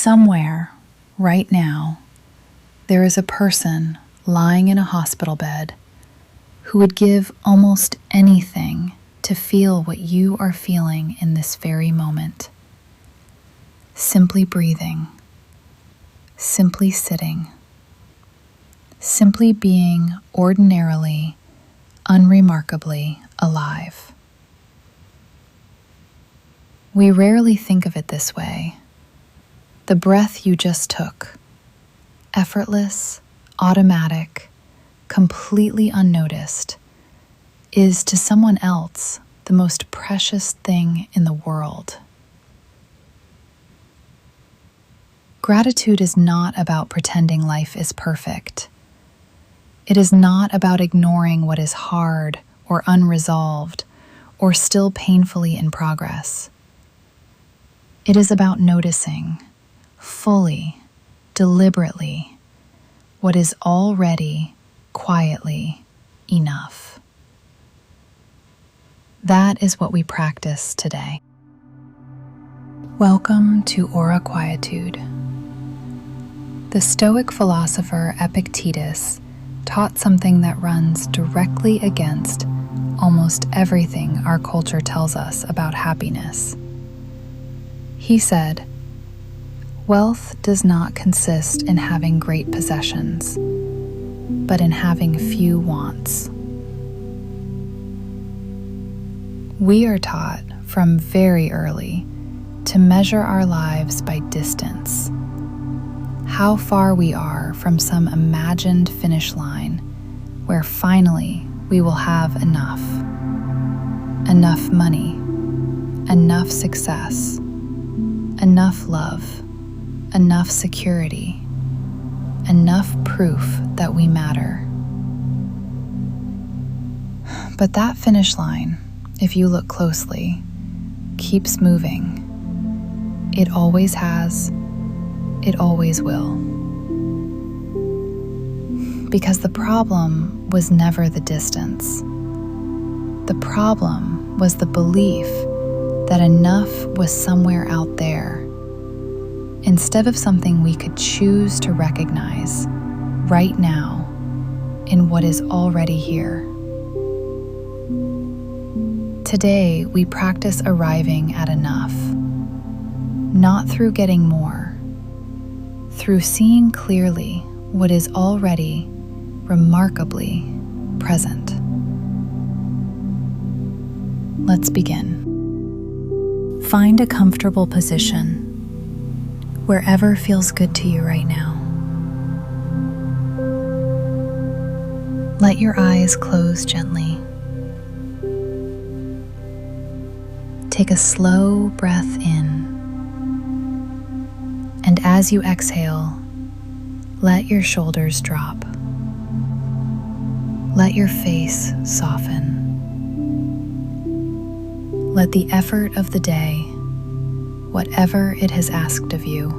Somewhere, right now, there is a person lying in a hospital bed who would give almost anything to feel what you are feeling in this very moment. Simply breathing, simply sitting, simply being ordinarily, unremarkably alive. We rarely think of it this way. The breath you just took, effortless, automatic, completely unnoticed, is to someone else the most precious thing in the world. Gratitude is not about pretending life is perfect. It is not about ignoring what is hard or unresolved or still painfully in progress. It is about noticing, fully, deliberately, what is already, quietly, enough. That is what we practice today. Welcome to Quietude. The Stoic philosopher Epictetus taught something that runs directly against almost everything our culture tells us about happiness. He said, "Wealth does not consist in having great possessions, but in having few wants." We are taught from very early to measure our lives by distance, how far we are from some imagined finish line where finally we will have enough money, enough success, enough love, enough security, enough proof that we matter. But that finish line, if you look closely, keeps moving. It always has, it always will. Because the problem was never the distance. The problem was the belief that enough was somewhere out there, instead of something we could choose to recognize right now in what is already here. Today, we practice arriving at enough, not through getting more, through seeing clearly what is already remarkably present. Let's begin. Find a comfortable position, wherever feels good to you right now. Let your eyes close gently. Take a slow breath in, and as you exhale, let your shoulders drop. Let your face soften. Let the effort of the day, whatever it has asked of you,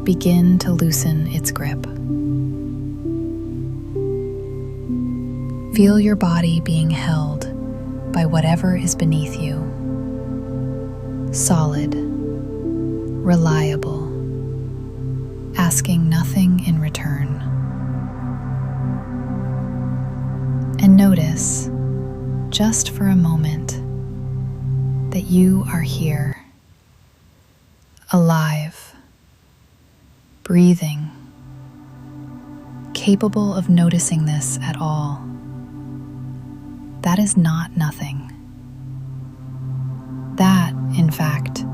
begin to loosen its grip. Feel your body being held by whatever is beneath you. Solid, reliable, asking nothing in return. And notice, just for a moment, that you are here, alive, breathing, capable of noticing this at all. That is not nothing. That, in fact,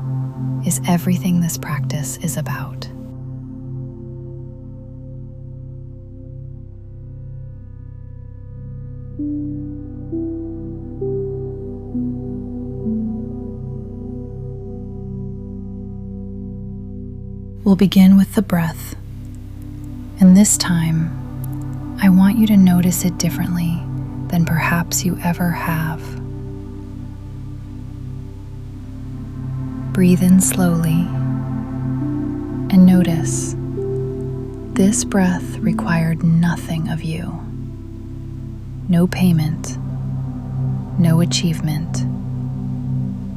is everything this practice is about. We'll begin with the breath, and this time, I want you to notice it differently than perhaps you ever have. Breathe in slowly, and notice this breath required nothing of you. No payment, no achievement,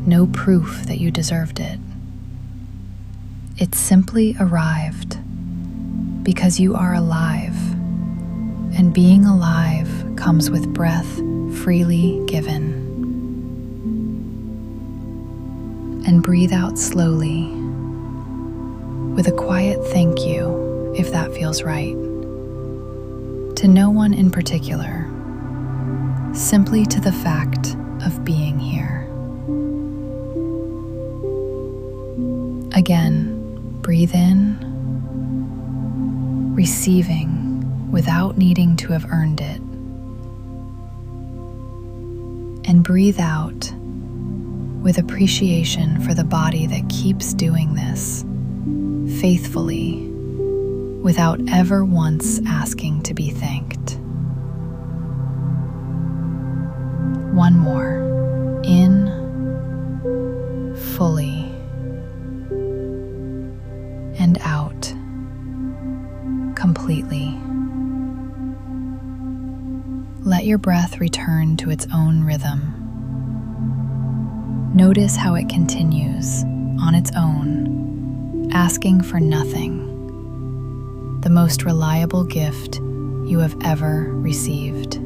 no proof that you deserved it. It simply arrived because you are alive, and being alive comes with breath freely given. And breathe out slowly with a quiet thank you, if that feels right, to no one in particular, simply to the fact of being here. Again, breathe in, receiving without needing to have earned it. And breathe out with appreciation for the body that keeps doing this faithfully without ever once asking to be thanked. One more. In, fully, and out, completely. Let your breath return to its own rhythm. Notice how it continues on its own, asking for nothing, the most reliable gift you have ever received.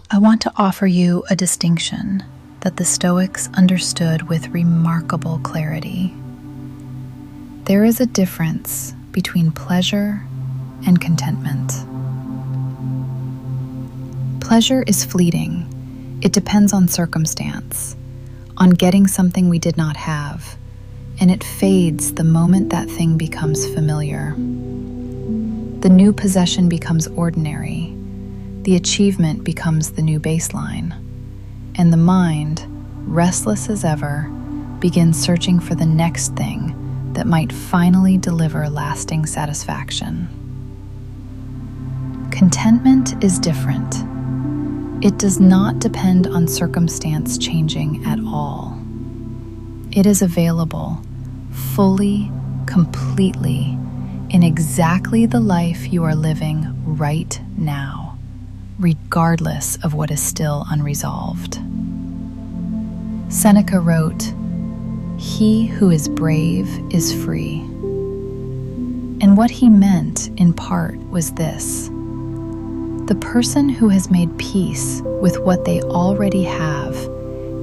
I want to offer you a distinction that the Stoics understood with remarkable clarity. There is a difference between pleasure and contentment. Pleasure is fleeting. It depends on circumstance, on getting something we did not have, and it fades the moment that thing becomes familiar. The new possession becomes ordinary. The achievement becomes the new baseline, and the mind, restless as ever, begins searching for the next thing that might finally deliver lasting satisfaction. Contentment is different. It does not depend on circumstance changing at all. It is available, fully, completely, in exactly the life you are living right now, regardless of what is still unresolved. Seneca wrote, "He who is brave is free." And what he meant, in part, was this: the person who has made peace with what they already have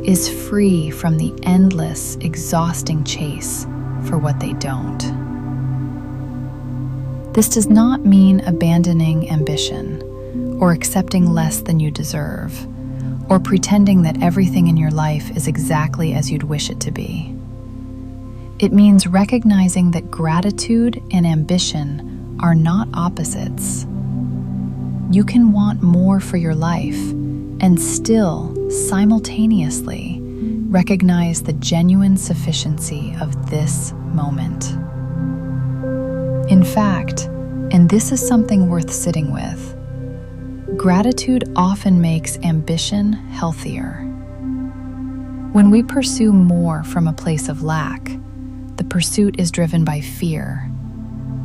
is free from the endless, exhausting chase for what they don't. This does not mean abandoning ambition, or accepting less than you deserve, or pretending that everything in your life is exactly as you'd wish it to be. It means recognizing that gratitude and ambition are not opposites. You can want more for your life and still, simultaneously, recognize the genuine sufficiency of this moment. In fact, and this is something worth sitting with, gratitude often makes ambition healthier. When we pursue more from a place of lack, the pursuit is driven by fear,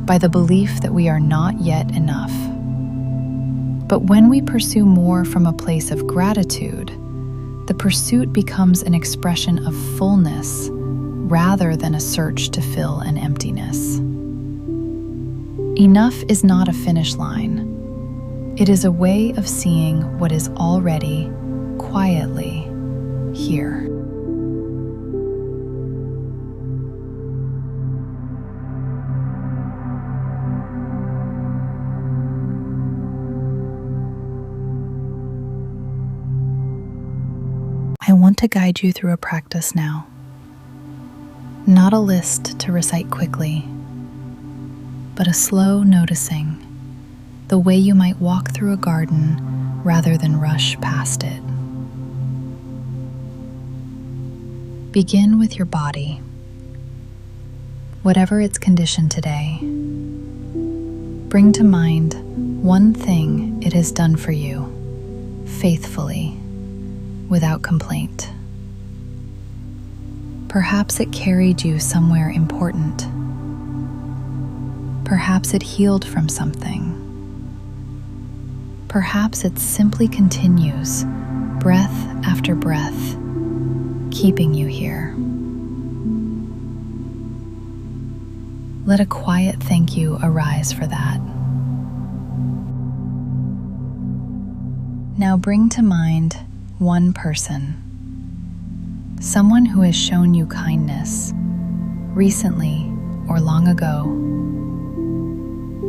by the belief that we are not yet enough. But when we pursue more from a place of gratitude, the pursuit becomes an expression of fullness rather than a search to fill an emptiness. Enough is not a finish line. It is a way of seeing what is already quietly here. I want to guide you through a practice now. Not a list to recite quickly, but a slow noticing, the way you might walk through a garden rather than rush past it. Begin with your body, whatever its condition today. Bring to mind one thing it has done for you, faithfully, without complaint. Perhaps it carried you somewhere important. Perhaps it healed from something. Perhaps it simply continues, breath after breath, keeping you here. Let a quiet thank you arise for that. Now bring to mind one person, someone who has shown you kindness, recently or long ago.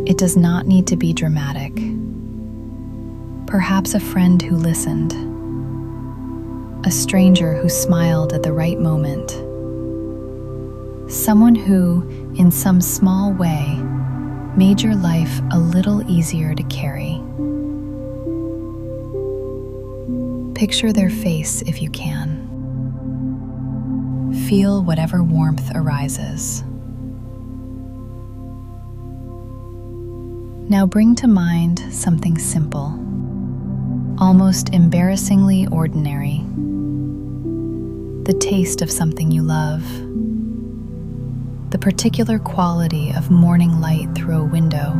It does not need to be dramatic. Perhaps a friend who listened, a stranger who smiled at the right moment, someone who, in some small way, made your life a little easier to carry. Picture their face if you can. Feel whatever warmth arises. Now bring to mind something simple, almost embarrassingly ordinary. The taste of something you love. The particular quality of morning light through a window.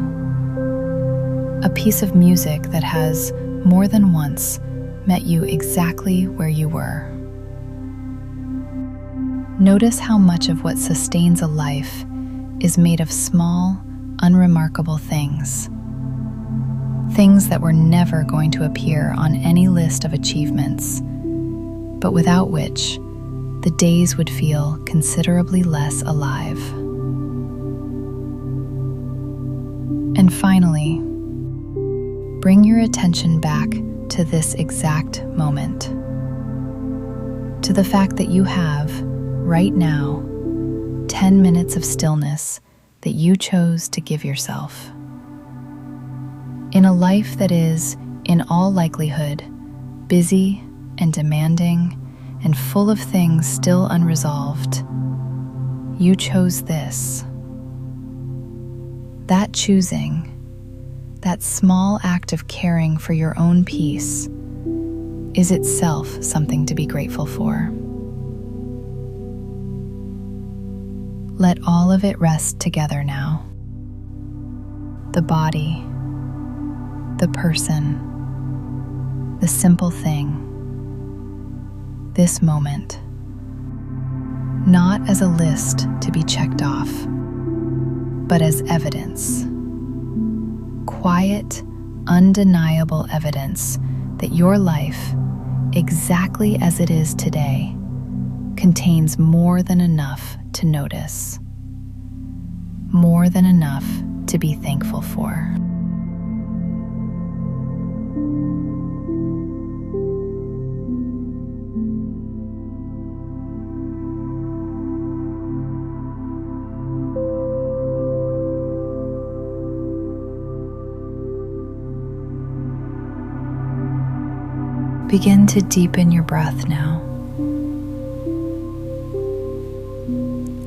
A piece of music that has, more than once, met you exactly where you were. Notice how much of what sustains a life is made of small, unremarkable things. Things that were never going to appear on any list of achievements, but without which the days would feel considerably less alive. And finally, bring your attention back to this exact moment, to the fact that you have, right now, 10 minutes of stillness that you chose to give yourself. In a life that is, in all likelihood, busy and demanding and full of things still unresolved, you chose this. That choosing, that small act of caring for your own peace, is itself something to be grateful for. Let all of it rest together now. The body, the person, the simple thing, this moment, not as a list to be checked off, but as evidence. Quiet, undeniable evidence that your life, exactly as it is today, contains more than enough to notice, more than enough to be thankful for. Begin to deepen your breath now.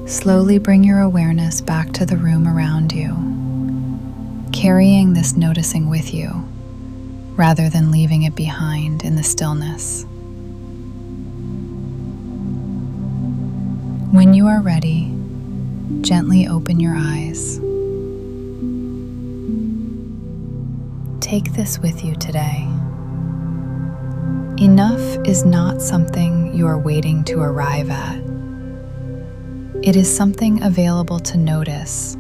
Slowly bring your awareness back to the room around you, carrying this noticing with you, rather than leaving it behind in the stillness. When you are ready, gently open your eyes. Take this with you today. Enough is not something you are waiting to arrive at. It is something available to notice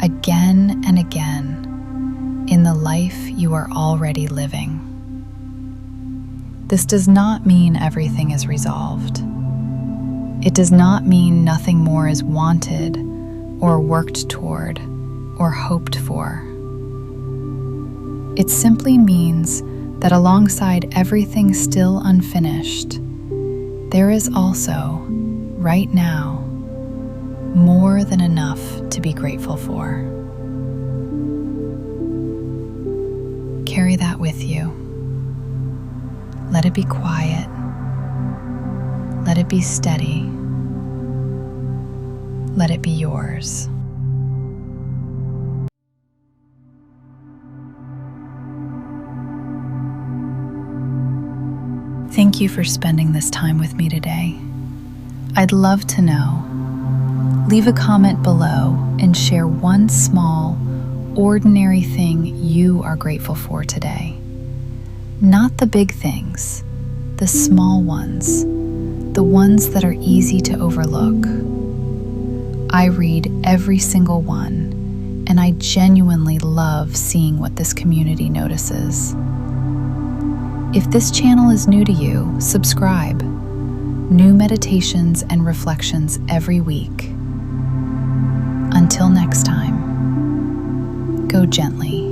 again and again in the life you are already living. This does not mean everything is resolved. It does not mean nothing more is wanted or worked toward or hoped for. It simply means that alongside everything still unfinished, there is also, right now, more than enough to be grateful for. Carry that with you. Let it be quiet. Let it be steady. Let it be yours. Thank you for spending this time with me today. I'd love to know. Leave a comment below and share one small, ordinary thing you are grateful for today. Not the big things, the small ones, the ones that are easy to overlook. I read every single one, and I genuinely love seeing what this community notices. If this channel is new to you, subscribe. New meditations and reflections every week. Until next time, go gently.